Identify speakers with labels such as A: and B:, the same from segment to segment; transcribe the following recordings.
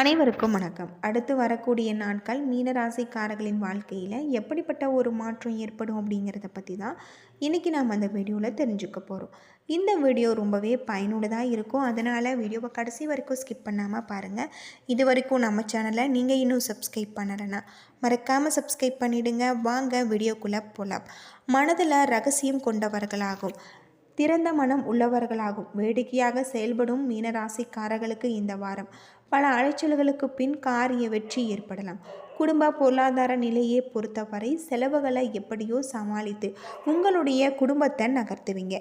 A: அனைவருக்கும் வணக்கம். அடுத்து வரக்கூடிய நாட்கள் மீனராசிக்காரர்களின் வாழ்க்கையில் எப்படிப்பட்ட ஒரு மாற்றம் ஏற்படும் அப்படிங்கிறத பற்றி தான் இன்றைக்கி நாம் அந்த வீடியோவில் தெரிஞ்சுக்க போகிறோம். இந்த வீடியோ ரொம்பவே பயனுள்ளதாக இருக்கும். அதனால் வீடியோவை கடைசி வரைக்கும் ஸ்கிப் பண்ணாமல் பாருங்கள். இது வரைக்கும் நம்ம சேனலை நீங்கள் இன்னும் சப்ஸ்கிரைப் பண்ணலைன்னா மறக்காமல் சப்ஸ்கிரைப் பண்ணிவிடுங்க. வாங்க வீடியோக்குள்ளே போகலாம். மனதில் ரகசியம் கொண்டவர்களாகும், திறந்த மனம் உள்ளவர்களாகும், வேடிக்கையாக செயல்படும் மீனராசிக்காரர்களுக்கு இந்த வாரம் பல அலைச்சல்களுக்கு பின் காரிய வெற்றி ஏற்படலாம். குடும்ப பொருளாதார நிலையை பொறுத்தவரை செலவுகளை எப்படியோ சமாளித்து உங்களுடைய குடும்பத்தை நகர்த்துவீங்க.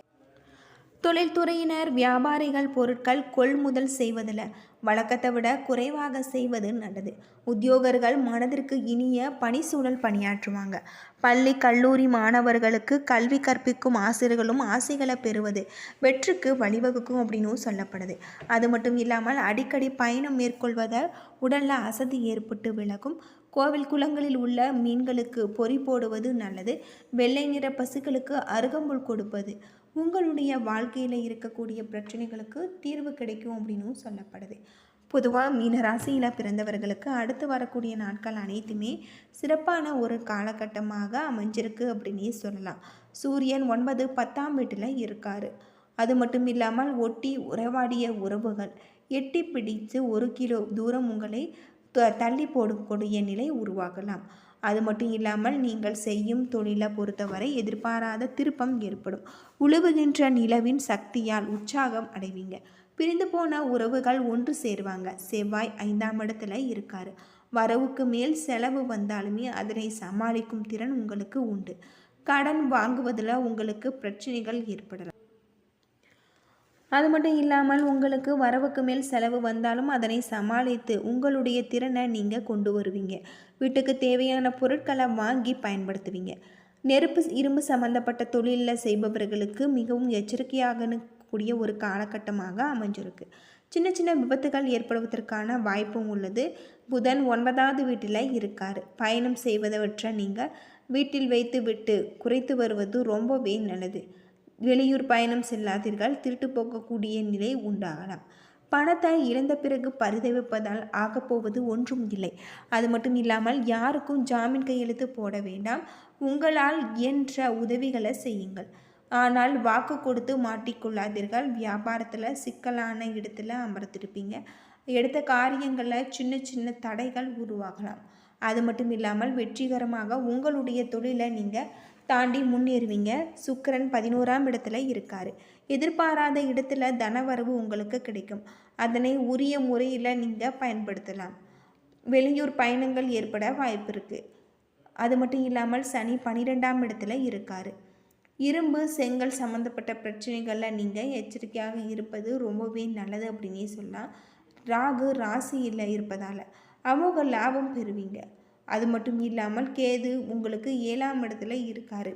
A: தொழில்துறையினர் வியாபாரிகள் பொருட்கள் கொள்முதல் செய்வதில் வழக்கத்தை விட குறைவாக செய்வது நல்லது. உத்தியோகர்கள் மனதிற்கு இனிய பணிச்சூழல் பணியாற்றுவாங்க. பள்ளி கல்லூரி மாணவர்களுக்கு கல்வி கற்பிக்கும் ஆசிரியர்களும் ஆசைகளை பெறுவது வெற்றிக்கு வழிவகுக்கும் அப்படின்னு சொல்லப்படுது. அது மட்டும் இல்லாமல் அடிக்கடி பயணம் மேற்கொள்வதால் உடலில் அசதி ஏற்பட்டு விலகும். கோவில் குளங்களில் உள்ள மீன்களுக்கு பொறி போடுவது நல்லது. வெள்ளை நிற பசுக்களுக்கு அருகம்புல் கொடுப்பது உங்களுடைய வாழ்க்கையில் இருக்கக்கூடிய பிரச்சனைகளுக்கு தீர்வு கிடைக்கும் அப்படின்னு சொல்லப்படுது. பொதுவாக மீனராசியில் பிறந்தவர்களுக்கு அடுத்து வரக்கூடிய நாட்கள் அனைத்துமே சிறப்பான ஒரு காலகட்டமாக அமைஞ்சிருக்கு அப்படின்னே சொல்லலாம். சூரியன் 9, 10ஆம் வீட்டில் இருக்கார். அது மட்டும் இல்லாமல் ஒட்டி உறவாடிய உறவுகள் எட்டி பிடித்து 1 கிலோ தூரம் உங்களை தள்ளி போடக்கூடிய நிலை உருவாகலாம். அது மட்டும் இல்லாமல் நீங்கள் செய்யும் தொழிலை பொறுத்தவரை எதிர்பாராத திருப்பம் ஏற்படும். உழுவுகின்ற நிலவின் சக்தியால் உற்சாகம் அடைவீங்க. பிரிந்து போன உறவுகள் ஒன்று சேருவாங்க. செவ்வாய் 5ஆம் இடத்துல இருக்காரு. வரவுக்கு மேல் செலவு வந்தாலுமே அதனை சமாளிக்கும் திறன் உங்களுக்கு உண்டு. கடன் வாங்குவதில் உங்களுக்கு பிரச்சனைகள் ஏற்படலாம். அது மட்டும் இல்லாமல் உங்களுக்கு வரவுக்கு மேல் செலவு வந்தாலும் அதனை சமாளித்து உங்களுடைய திறனை நீங்கள் கொண்டு வருவீங்க. வீட்டுக்கு தேவையான பொருட்களை வாங்கி பயன்படுத்துவீங்க. நெருப்பு இரும்பு சம்பந்தப்பட்ட தொழிலில் செய்பவர்களுக்கு மிகவும் எச்சரிக்கையாக கூடிய ஒரு காலகட்டமாக அமைஞ்சிருக்கு. சின்ன சின்ன விபத்துகள் ஏற்படுவதற்கான வாய்ப்பும் உள்ளது. புதன் 9ஆவது வீட்டில் இருக்கார். பயணம் செய்வதவற்றை நீங்கள் வீட்டில் வைத்து விட்டு குறைத்து வருவது ரொம்பவே நல்லது. வெளியூர் பயணம் செல்லாதீர்கள். திருட்டு போகக்கூடிய நிலை உண்டாகலாம். பணத்தை இழந்த பிறகு பரிதவிப்பதால் ஆகப்போவது ஒன்றும் இல்லை. அது மட்டும் இல்லாமல் யாருக்கும் ஜாமீன் கையெழுத்து போட வேண்டாம். உங்களால் இயன்ற உதவிகளை செய்யுங்கள். ஆனால் வாக்கு கொடுத்து மாட்டிக்கொள்ளாதீர்கள். வியாபாரத்தில் சிக்கலான இடத்துல அமர்த்திருப்பீங்க. எடுத்த காரியங்களில் சின்ன சின்ன தடைகள் உருவாகலாம். அது மட்டும் இல்லாமல் வெற்றிகரமாக உங்களுடைய தொழிலை நீங்கள் தாண்டி முன்னேறுவீங்க. சுக்கிரன் 11ஆம் இடத்துல இருக்கார். எதிர்பாராத இடத்துல தனவரவு உங்களுக்கு கிடைக்கும். அதனை உரிய முறையில் நீங்கள் பயன்படுத்தலாம். வெளியூர் பயணங்கள் ஏற்பட வாய்ப்பு இருக்குது. அது மட்டும் இல்லாமல் சனி 12ஆம் இடத்துல இருக்கார். இரும்பு செங்கல் சம்மந்தப்பட்ட பிரச்சனைகளில் நீங்கள் எச்சரிக்கையாக இருப்பது ரொம்பவே நல்லது அப்படின்னே சொல்லலாம். ராகு ராசியில் இருப்பதால் அமோக லாபம் பெறுவீங்க. அது மட்டும் இல்லாமல் கேது உங்களுக்கு 7ஆம் இடத்துல இருக்கார்.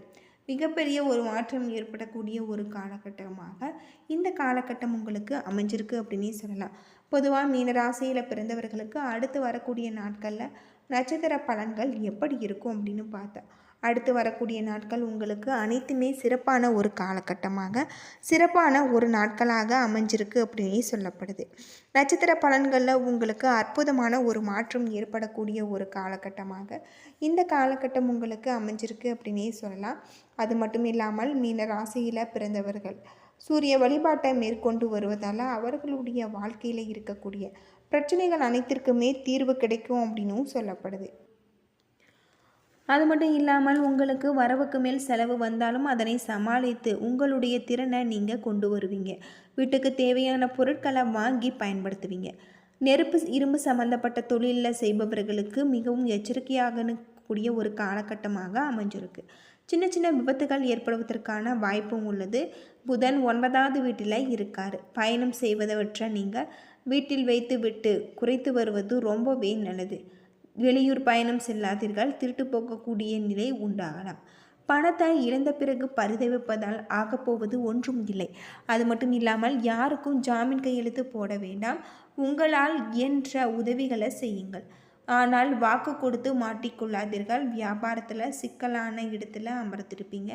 A: மிகப்பெரிய ஒரு மாற்றம் ஏற்படக்கூடிய ஒரு காலகட்டமாக இந்த காலகட்டம் உங்களுக்கு அமைஞ்சிருக்கு அப்படின்னே சொல்லலாம். பொதுவாக மீனராசியில் பிறந்தவர்களுக்கு அடுத்து வரக்கூடிய நாட்களில் நட்சத்திர பலன்கள் எப்படி இருக்கும் அப்படின்னு பார்த்தா அடுத்து வரக்கூடிய நாட்கள் உங்களுக்கு அனைத்துமே சிறப்பான ஒரு காலகட்டமாக சிறப்பான ஒரு நாட்களாக அமைஞ்சிருக்கு அப்படின்னே சொல்லப்படுது. நட்சத்திர பலன்களில் உங்களுக்கு அற்புதமான ஒரு மாற்றம் ஏற்படக்கூடிய ஒரு காலகட்டமாக இந்த காலகட்டம் உங்களுக்கு அமைஞ்சிருக்கு அப்படின்னே சொல்லலாம். அது மட்டும் இல்லாமல் மீன ராசியில் பிறந்தவர்கள் சூரிய வழிபாட்டை மேற்கொண்டு வருவதால் அவர்களுடைய வாழ்க்கையில் இருக்கக்கூடிய பிரச்சனைகள் அனைத்திற்குமே தீர்வு கிடைக்கும் அப்படின்னும் சொல்லப்படுது. அது மட்டும் இல்லாமல் உங்களுக்கு வரவுக்கு மேல் செலவு வந்தாலும் அதனை சமாளித்து உங்களுடைய திறனை நீங்கள் கொண்டு வருவீங்க. வீட்டுக்கு தேவையான பொருட்களை வாங்கி பயன்படுத்துவீங்க. நெருப்பு இரும்பு சம்பந்தப்பட்ட தொழிலில் செய்பவர்களுக்கு மிகவும் எச்சரிக்கையாக கூடிய ஒரு காலகட்டமாக அமைஞ்சிருக்கு. சின்ன சின்ன விபத்துகள் ஏற்படுவதற்கான வாய்ப்பும் உள்ளது. புதன் 9ஆவது வீட்டில் இருக்கார். பயணம் செய்வதவற்றை நீங்கள் வீட்டில் வைத்து விட்டு குறைத்து வருவது ரொம்பவே நல்லது. வெளியூர் பயணம் செல்லாதீர்கள். திருட்டு போகக்கூடிய நிலை உண்டாகலாம். பணத்தை இழந்த பிறகு பரிதவிப்பதால் ஆகப்போவது ஒன்றும் இல்லை. அது மட்டும் இல்லாமல் யாருக்கும் ஜாமீன் கையெழுத்து போட வேண்டாம். உங்களால் இயன்ற உதவிகளை செய்யுங்கள். ஆனால் வாக்கு கொடுத்து மாட்டிக்கொள்ளாதீர்கள். வியாபாரத்தில் சிக்கலான இடத்துல அமர்த்திருப்பீங்க.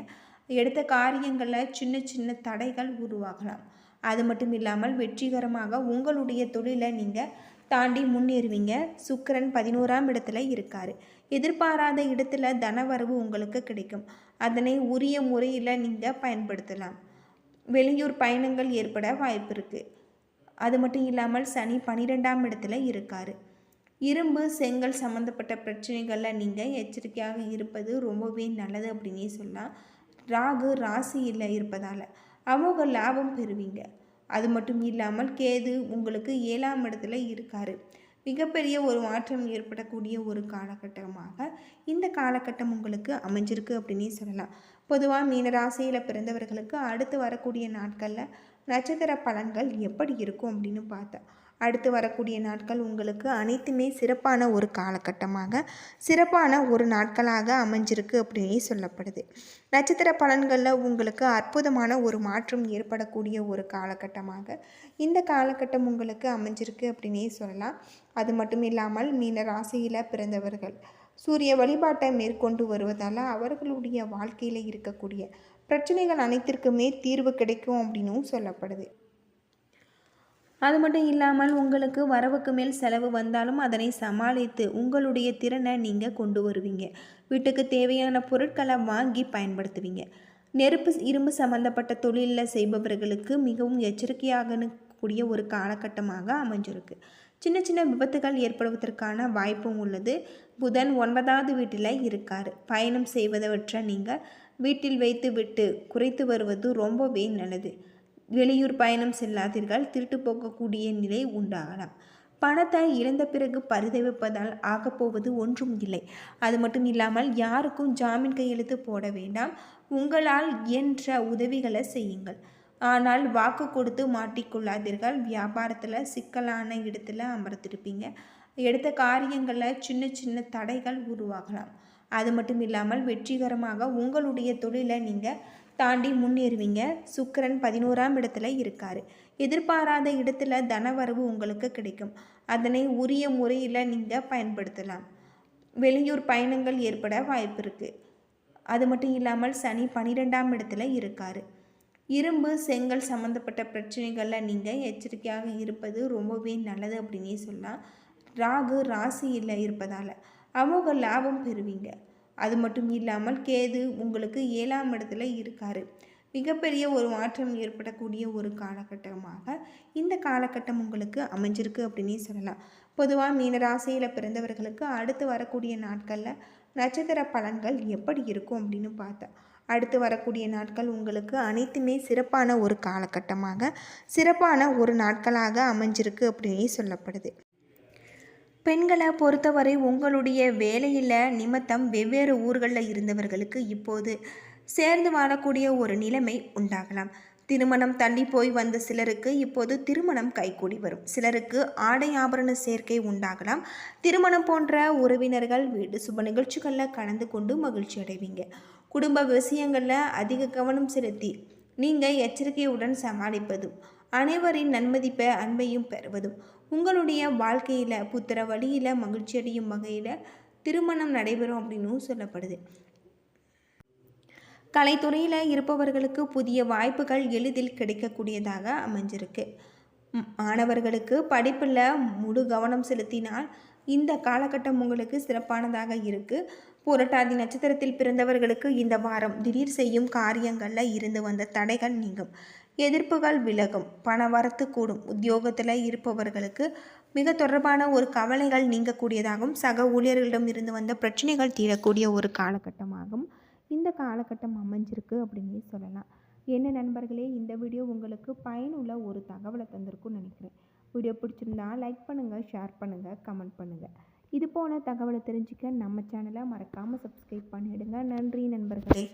A: எடுத்த காரியங்களில் சின்ன சின்ன தடைகள் உருவாகலாம். அது மட்டும் இல்லாமல் வெற்றிகரமாக உங்களுடைய தொழிலை நீங்கள் தாண்டி முன்னேறுவீங்க. சுக்கிரன் 11ஆம் இடத்துல இருக்கார். எதிர்பாராத இடத்துல தனவரவு உங்களுக்கு கிடைக்கும். அதனை உரிய முறையில் நீங்கள் பயன்படுத்தலாம். வெளியூர் பயணங்கள் ஏற்பட வாய்ப்பு இருக்குது. அது மட்டும் இல்லாமல் சனி 12ஆம் இடத்துல இருக்கார். இரும்பு செங்கல் சம்மந்தப்பட்ட பிரச்சனைகளில் நீங்கள் எச்சரிக்கையாக இருப்பது ரொம்பவே நல்லது அப்படின்னே சொல்லலாம். ராகு ராசியில் இருப்பதால் அமோக லாபம் பெறுவீங்க. அது மட்டும் இல்லாமல் கேது உங்களுக்கு 7ஆம் இடத்துல இருக்கார். மிகப்பெரிய ஒரு மாற்றம் ஏற்படக்கூடிய ஒரு காலகட்டமாக இந்த காலகட்டம் உங்களுக்கு அமைஞ்சிருக்கு அப்படின்னே சொல்லலாம். பொதுவாக மீனராசியில் பிறந்தவர்களுக்கு அடுத்து வரக்கூடிய நாட்களில் நட்சத்திர பலன்கள் எப்படி இருக்கும் அப்படின்னு பார்த்தா, அடுத்து வரக்கூடிய நாட்கள் உங்களுக்கு அனைத்துமே சிறப்பான ஒரு காலகட்டமாக சிறப்பான ஒரு நாட்களாக அமைஞ்சிருக்கு அப்படின்னே சொல்லப்படுது. நட்சத்திர பலன்களில் உங்களுக்கு அற்புதமான ஒரு மாற்றம் ஏற்படக்கூடிய ஒரு காலகட்டமாக இந்த காலகட்டம் உங்களுக்கு அமைஞ்சிருக்கு அப்படின்னே சொல்லலாம். அது மட்டும் இல்லாமல் மீன ராசியில் பிறந்தவர்கள் சூரிய வழிபாட்டை மேற்கொண்டு வருவதால் அவர்களுடைய வாழ்க்கையில் இருக்கக்கூடிய பிரச்சனைகள் அனைத்திற்குமே தீர்வு கிடைக்கும் அப்படின்னும் சொல்லப்படுது. அது மட்டும் இல்லாமல் உங்களுக்கு வரவுக்கு மேல் செலவு வந்தாலும் அதனை சமாளித்து உங்களுடைய திறனை நீங்கள் கொண்டு வருவீங்க. வீட்டுக்கு தேவையான பொருட்களை வாங்கி பயன்படுத்துவீங்க. நெருப்பு இரும்பு சம்பந்தப்பட்ட தொழிலில் செய்பவர்களுக்கு மிகவும் எச்சரிக்கையாக கூடிய ஒரு காலகட்டமாக அமைஞ்சிருக்கு. சின்ன சின்ன விபத்துகள் ஏற்படுவதற்கான வாய்ப்பும் உள்ளது. புதன் 9வது வீட்டில் இருக்கார். பயணம் செய்வதவற்றை நீங்கள் வீட்டில் வைத்து விட்டு குறைத்து வருவது ரொம்பவே நல்லது. வெளியூர் பயணம் செல்லாதீர்கள். திருட்டு போகக்கூடிய நிலை உண்டாகலாம். பணத்தை இழந்த பிறகு பரிதவிப்பதால் ஆகப்போவது ஒன்றும் இல்லை. அது மட்டும் இல்லாமல் யாருக்கும் ஜாமீன் கையெழுத்து போட வேண்டாம். உங்களால் இயன்ற உதவிகளை செய்யுங்கள். ஆனால் வாக்கு கொடுத்து மாட்டிக்கொள்ளாதீர்கள். வியாபாரத்தில் சிக்கலான இடத்துல அமர்த்திருப்பீங்க. எடுத்த காரியங்களில் சின்ன சின்ன தடைகள் உருவாகலாம். அது மட்டும் இல்லாமல் வெற்றிகரமாக உங்களுடைய தொழிலை நீங்கள் தாண்டி முன்னேறுவீங்க. சுக்கிரன் 11ஆம் இடத்துல இருக்கார். எதிர்பாராத இடத்துல தனவரவு உங்களுக்கு கிடைக்கும். அதனை உரிய முறையில் நீங்கள் பயன்படுத்தலாம். வெளியூர் பயணங்கள் ஏற்பட வாய்ப்பு இருக்குது. அது மட்டும் இல்லாமல் சனி 12ஆம் இடத்துல இருக்கார். இரும்பு செங்கல் சம்மந்தப்பட்ட பிரச்சனைகளில் நீங்கள் எச்சரிக்கையாக இருப்பது ரொம்பவே நல்லது அப்படின்னே சொல்லலாம். ராகு ராசியில் இருப்பதால் அமோக லாபம் பெறுவீங்க. அது மட்டும் இல்லாமல் கேது உங்களுக்கு 7ஆம் இடத்துல இருக்கார். மிகப்பெரிய ஒரு மாற்றம் ஏற்படக்கூடிய ஒரு காலகட்டமாக இந்த காலகட்டம் உங்களுக்கு அமைஞ்சிருக்கு அப்படின்னே சொல்லலாம். பொதுவாக மீனராசியில் பிறந்தவர்களுக்கு அடுத்து வரக்கூடிய நாட்களில் நட்சத்திர பலன்கள் எப்படி இருக்கும் அப்படின்னு பார்த்தா, அடுத்து வரக்கூடிய நாட்கள் உங்களுக்கு அனைத்துமே சிறப்பான ஒரு காலகட்டமாக சிறப்பான ஒரு நாட்களாக அமைஞ்சிருக்கு அப்படின்னே சொல்லப்படுது. பெண்களை பொறுத்தவரை உங்களுடைய வேலையில் நிமித்தம் வெவ்வேறு ஊர்களில் இருந்தவர்களுக்கு இப்போது சேர்ந்து வாழக்கூடிய ஒரு நிலைமை உண்டாகலாம். திருமணம் தள்ளி போய் வந்த சிலருக்கு இப்போது திருமணம் கைகூடி வரும். சிலருக்கு ஆடை ஆபரண சேர்க்கை உண்டாகலாம். திருமணம் போன்ற உறவினர்கள் வீடு சுப நிகழ்ச்சிகளில் கலந்து கொண்டு மகிழ்ச்சி அடைவீங்க. குடும்ப விஷயங்களில் அதிக கவனம் செலுத்தி நீங்கள் எச்சரிக்கையுடன் சமாளிப்பதும் அனைவரின் நன்மதிப்பை அன்பையும் பெறுவதும் உங்களுடைய வாழ்க்கையில் புத்திர வழியில் மகிழ்ச்சி அடையும் வகையில் திருமணம் நடைபெறும் அப்படின்னு சொல்லப்படுது. கலைத்துறையில் இருப்பவர்களுக்கு புதிய வாய்ப்புகள் எளிதில் கிடைக்கக்கூடியதாக அமைஞ்சிருக்கு. மாணவர்களுக்கு படிப்பில் முழு கவனம் செலுத்தினால் இந்த காலகட்டம் உங்களுக்கு சிறப்பானதாக இருக்குது. புரட்டாதி நட்சத்திரத்தில் பிறந்தவர்களுக்கு இந்த வாரம் திடீர் செய்யும் காரியங்களில் இருந்து வந்த தடைகள் நீங்கும். எதிர்ப்புகள் விலகும். பண வரத்து கூடும். உத்தியோகத்தில் இருப்பவர்களுக்கு மிக தொடர்பான ஒரு கவலைகள் நீங்கக்கூடியதாகவும் சக ஊழியர்களிடம் இருந்து வந்த பிரச்சனைகள் தீரக்கூடிய ஒரு காலகட்டமாகும் இந்த காலகட்டம் அமைஞ்சிருக்கு அப்படின்னே சொல்லலாம். என்ன நண்பர்களே, இந்த வீடியோ உங்களுக்கு பயனுள்ள ஒரு தகவலை தந்திருக்கும்னு நினைக்கிறேன். வீடியோ பிடிச்சிருந்தா லைக் பண்ணுங்கள், ஷேர் பண்ணுங்கள், கமெண்ட் பண்ணுங்கள். இது போன தகவலை தெரிஞ்சுக்க நம்ம சேனலை மறக்காமல் சப்ஸ்கிரைப் பண்ணிவிடுங்க. நன்றி நண்பர்களே.